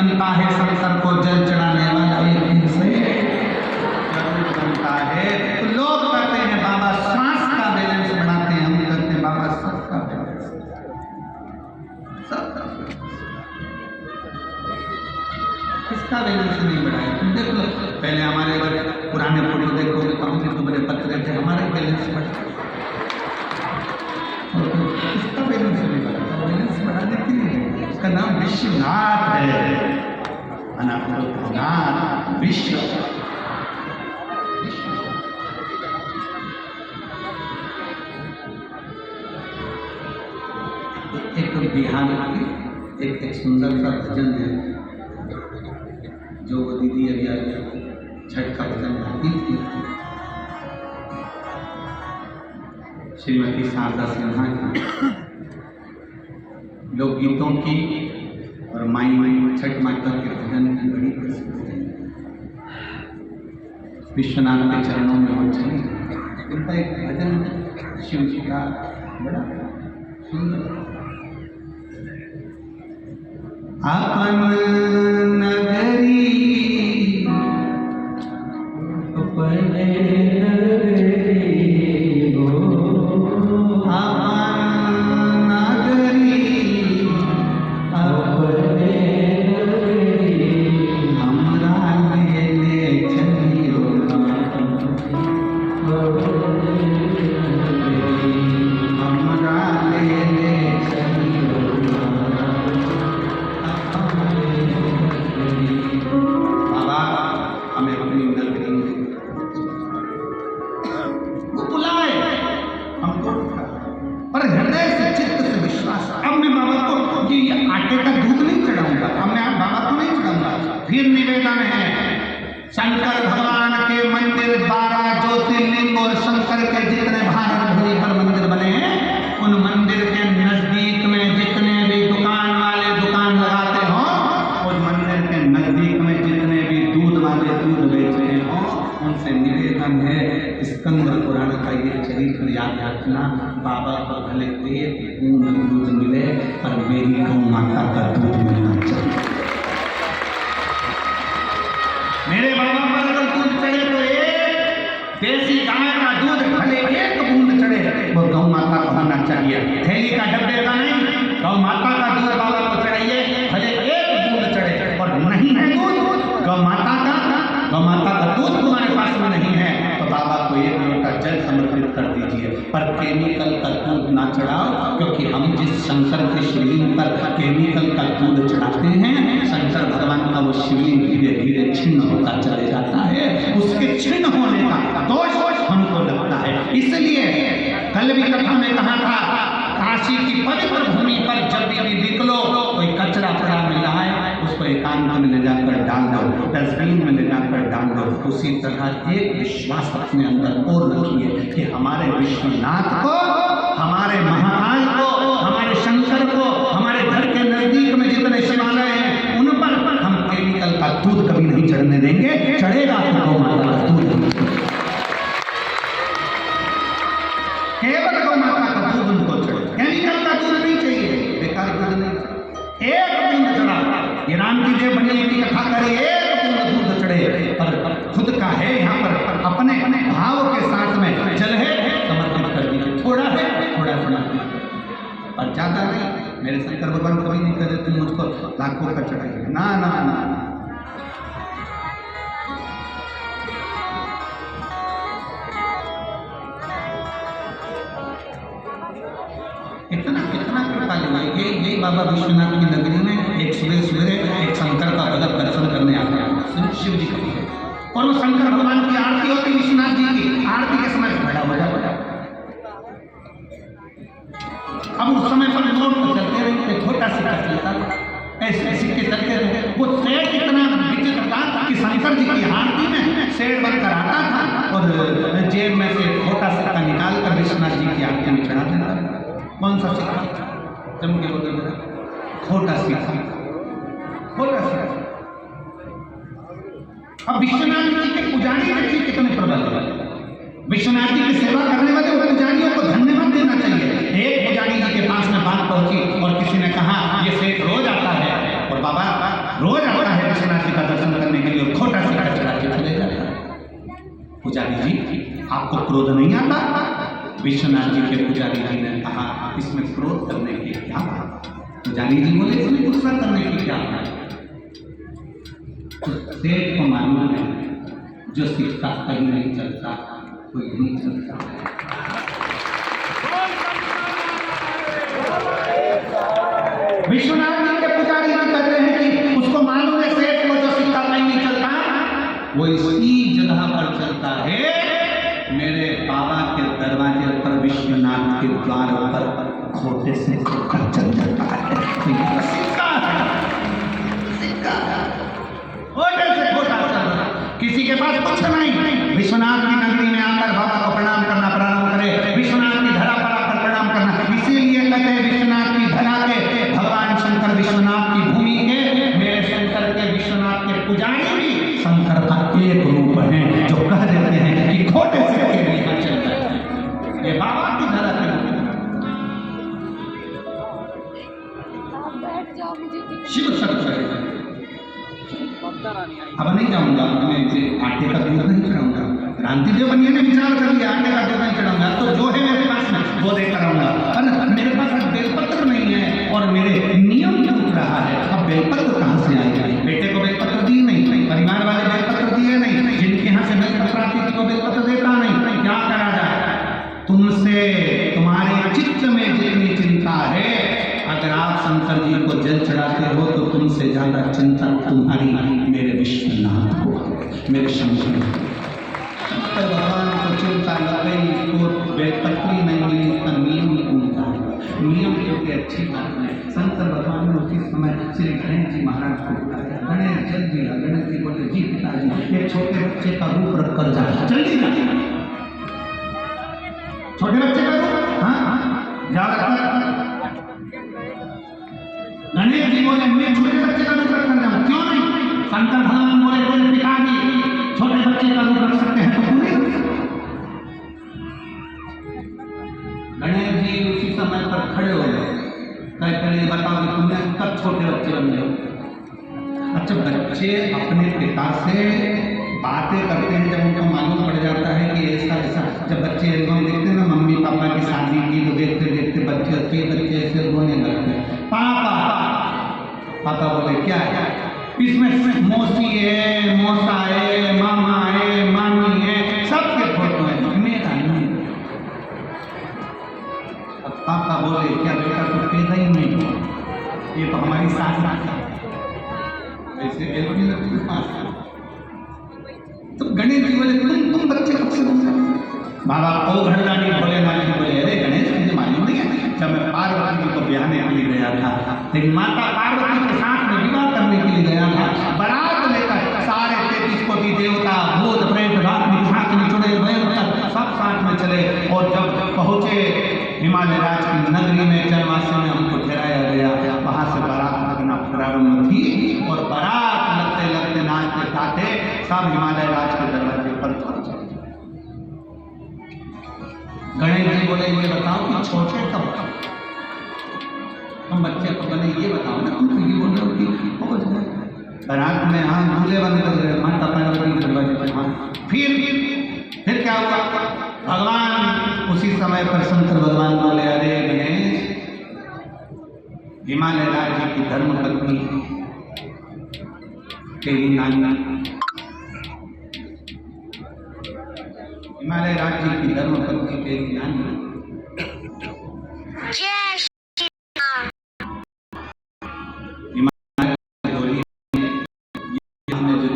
बनता है शंकर को जल चढ़ाने वाला, एक दिन से जरूर बनता है। तो लोग कहते हैं बाबा सांस का बैलेंस बनाते हैं, हम कहते हैं बाबा सबका बैलेंस, सबका किसका बैलेंस नहीं बढ़ाया। तुम देख लो, पहले हमारे पुराने फोटो देखोगे तो हम भी तुम्हारे पत्रे थे, हमारे बैलेंस बढ़ा, किसका बैलेंस नहीं बढ़ा, बैलेंस बढ़ाने के लिए। इसका नाम विश्वनाथ है, अनाथ विश्व। एक बिहार की एक सुंदर सा भजन है जो वो दीदी अभी छठ का भजन गाती थी, श्रीमती शारदा सिन्हा की। लोकगीतों की और माई छठ माता के भजन की बड़ी प्रसिद्ध है। विश्वनाथ के चरणों में वो चली, उनका एक भजन शिव जी का बड़ा सुंदर। अपन नगरी अपने नगरी हो, अपन नगरी अपने नगरी, हमरा ले चलियो हमरा ले चलियो। बाबा हमें अपनी नगरी वो बुलाए, हमको पर हृदय से चित्त से विश्वास। अब मैं बाबा को ये आटे का दूध नहीं चढ़ाऊंगा, अब मैं बाबा को नहीं चढ़ाऊंगा। फिर निवेदन है, शंकर भगवान के मंदिर 12 ज्योतिर्लिंग और शंकर के जितने भारत भूमि पर मंदिर बने हैं, उन मंदिर के नजदीक में जितने भी दुकान वाले दुकान लगाते हो, उस मंदिर के नजदीक में जितने भी दूध वाले दूध बेच रहे हो, उनसे निवेदन है, स्कंद पुराण का ये चरित्र याद रखना। बाबा को भले एक बूंद दूध मिले, पर मेरी गौ माता का दूध मिलना चाहिए। मेरे बाबा पर अगर दूध चढ़े तो एक देसी गाय का दूध भले एक बूंद चढ़े, वो गौ माता को होना चाहिए। थैली का डब्बे का नहीं, गौ माता का दूध बाबा को चढ़ाइए, भले एक बूंद चढ़े। और नहीं है दूध गौ माता का दूध तुम्हारे पास में नहीं है, तो बाबा को एक लोटा जल समर्पित कर दीजिए। पर केमिकल का दूध ना चढ़ाओ, क्योंकि हम जिस शंकर के शिवलिंग पर केमिकल का दूध चढ़ाते हैं, शंकर भगवान का वो शिवलिंग धीरे धीरे छिन्न होता चले जाता है। उसके छिन्न होने का दोष हमको लगता है। इसलिए कल भी कथा में कहा था, काशी की पवित्र भूमि पर जब भी निकलो, कोई कचरा पड़ा मिला है, उसको एकांत में ले जाकर डाल दो, डस्टबिन में ले जाकर डाल दो। उसी तरह एक विश्वास अपने अंदर और रखिए कि हमारे विश्वनाथ को, हमारे महाकाल को, हमारे शंकर को, हमारे घर के नजदीक में जितने शिवालय हैं, उन पर हम केमिकल का दूध कभी नहीं चढ़ने देंगे। चढ़ेगा तो गौ माता का दूध, केवल गौ माता का दूध उनको चढ़े, केमिकल का दूध नहीं चाहिए, बेकार दूध नहीं। एक बूंद चढ़ा, ये राम की जय बनी की कथा करे, एक बूंद दूध चढ़े, पर खुद का है यहाँ पर अपने भाव के साथ में जल है समर्पित कर दीजिए। थोड़ा है थोड़ा समर्पित, और ज्यादा नहीं। मेरे शंकर भगवान कभी नहीं करे तुम मुझको लाखों का चढ़ाइए, ना ना ना। कितना कृपा लिए। ये बाबा विश्वनाथ की नगरी में एक सुबह एक शंकर का भगत दर्शन करने आता है, शिव जी का। और वो शंकर भगवान की आरती होती, विश्वनाथ जी की आरती के समय बड़ा मजा पड़ा। अब उस समय पर नोट चलते रहे, छोटा सिक्का चलता, ऐसे सिक्के चलते रहे। वो सेठ इतना विचित्र था कि शंकर जी की आरती में सेठ बनकर आता था और जेब में से छोटा सिक्का निकाल कर विश्वनाथ जी की आरती में चढ़ा देता। कौन सा सिक्का? चमके बोले छोटा सिक्का, छोटा सिक्का। अब विश्वनाथ जी के पुजारी देखिए कितने प्रबल है। विश्वनाथ जी की सेवा करने वाले पुजारियों को धन्यवाद देना चाहिए। एक पुजारी जी के पास में बात पहुंची और किसी ने कहा ये सेठ रोज आता है, और बाबा रोज आता है विश्वनाथ जी का दर्शन करने के लिए, खोटा सा चढ़ा के चले जाता है। पुजारी जी आपको क्रोध नहीं आता? विश्वनाथ जी के पुजारी जी ने कहा इसमें क्रोध करने की क्या बात? पुजारी जी बोले इसमें गुस्सा करने की क्या बात? तो सेठ को मालूम है जो सिक्का कहीं नहीं चलता कोई नहीं चलता। विश्वनाथ जी के पुजारी जी कहते हैं कि उसको मालूम है सेठ को जो सिक्का कहीं नहीं चलता वो इसी जगह पर चलता है, मेरे बाबा के दरवाजे पर विश्वनाथ के द्वार पर खोटे से खोटा चल जाता है। सिक्का खोटे से खोटा चल रहा, किसी के पास कुछ नहीं। विश्वनाथ की नगरी में आकर बाबा को प्रणाम करना प्रारंभ करे, विश्वनाथ की धरा पर आकर प्रणाम करना। इसीलिए कहते हैं विश्वनाथ की धरा के भगवान शंकर विश्वनाथ की भूमि के, मेरे शंकर के विश्वनाथ के पुजारी भी शंकर का एक रूप है जो कह देते हैं कि खोटे से यहाँ चल रहे हैं। ये बाबा की धरा के शिव शंकर। अब नहीं जाऊंगा, मैं इसे आटे का दूध नहीं चढ़ाऊंगा। क्रांतिदेव बनिए ने विचार कर लिया आटे का दूध नहीं चढ़ाऊंगा, तो जो है मेरे पास में वो देकर आऊंगा। पर मेरे पास बेलपत्र नहीं है और मेरे नियम टूट रहा है, अब बेलपत्र कहाँ से आएगा? बेटे को बेलपत्र दिए नहीं, परिवार वाले बेलपत्र दिए नहीं, जिनके यहाँ से बेलपत्र आती थी वो बेलपत्र देता नहीं, क्या करा जाए? तुमसे तुम्हारे चित्त में जितनी चिंता है, अगर आप शंकर जी को जल चढ़ाते हो तो तुमसे ज्यादा चिंता तुम्हारी मेरे विश्वनाथ को, मेरे शंकर भगवान को चिंता लग गई तो बेलपत्री नहीं मिली, इसका नियम ही टूटता है। नियम क्योंकि अच्छी बात है। शंकर भगवान ने उसी समय श्री गणेश जी महाराज को बुलाया। गणेश जल दिया। गणेश जी बोले जी पिताजी एक छोटे बच्चे का रूप रख कर जा, जल्दी जा। छोटे बच्चे का रूप जा रखा। गणेश जी बोले मैं छोटे बच्चे का रूप रख कर जाऊं, क्यों नहीं? शंकर भगवान बोले बोले पिताजी छोटे बच्चे का रूप रख सकते हैं तो पूरे। गणेश जी उसी समय पर खड़े हो गए, कहते बताओ कि तुमने कब छोटे बच्चे बन गए? अच्छा, बच्चे अपने पिता से बातें करते हैं जब उनको मालूम पड़ जाता है कि ऐसा ऐसा। जब बच्चे एल्बम देखते हैं ना मम्मी पापा की शादी की, तो देखते देखते बच्चे ऐसे रोने लगते हैं। पापा बोले क्या है इसमें? मौसी है, मौसा है, मामा है, मामी है, सबके फोटो है, मेरा नहीं। अब पापा बोले क्या बेटा तो पैदा ही नहीं हुआ, ये तो हमारी सास है। ऐसे एल्बम लगती है पास। तो गणेश जी बोले तुम बच्चे कब से बन? बाबा ओ घरदानी भोलेनाथ जी बोले अरे गणेश मुझे मालूम नहीं है, जब मैं पार्वती जी को ब्याहने के लिए गया था, लेकिन माता पार्वती के साथ में विवाह करने के लिए गया था, बारात लेकर सारे 33 कोटि देवता भूत प्रेत रात्रि साथ में जुड़े सब साथ में चले। और जब पहुंचे हिमालय राज की नगरी में, चरवासे में हमको ठहराया गया, वहां से बारात लगना प्रारंभ थी और बारात लगते लगते नाचते गाते सब हिमालय राज के दरवाजे पर पहुंचे। गणेश जी बोले ये बताओ कि छोटे कब हम बच्चे को बने, ये बताओ ना। तुम ये बोल रहे हो कि पहुंच गए बारात में, हाँ दूल्हे बंद कर गए, माता पार्वती दरवाजे पर। हाँ फिर क्या हुआ? भगवान उसी समय पर शंकर भगवान बोले अरे गणेश, हिमालय राज्य की धर्म पत्नी तेरी नानी, हिमालय राज्य की धर्म पत्नी तेरी नानी हमने जो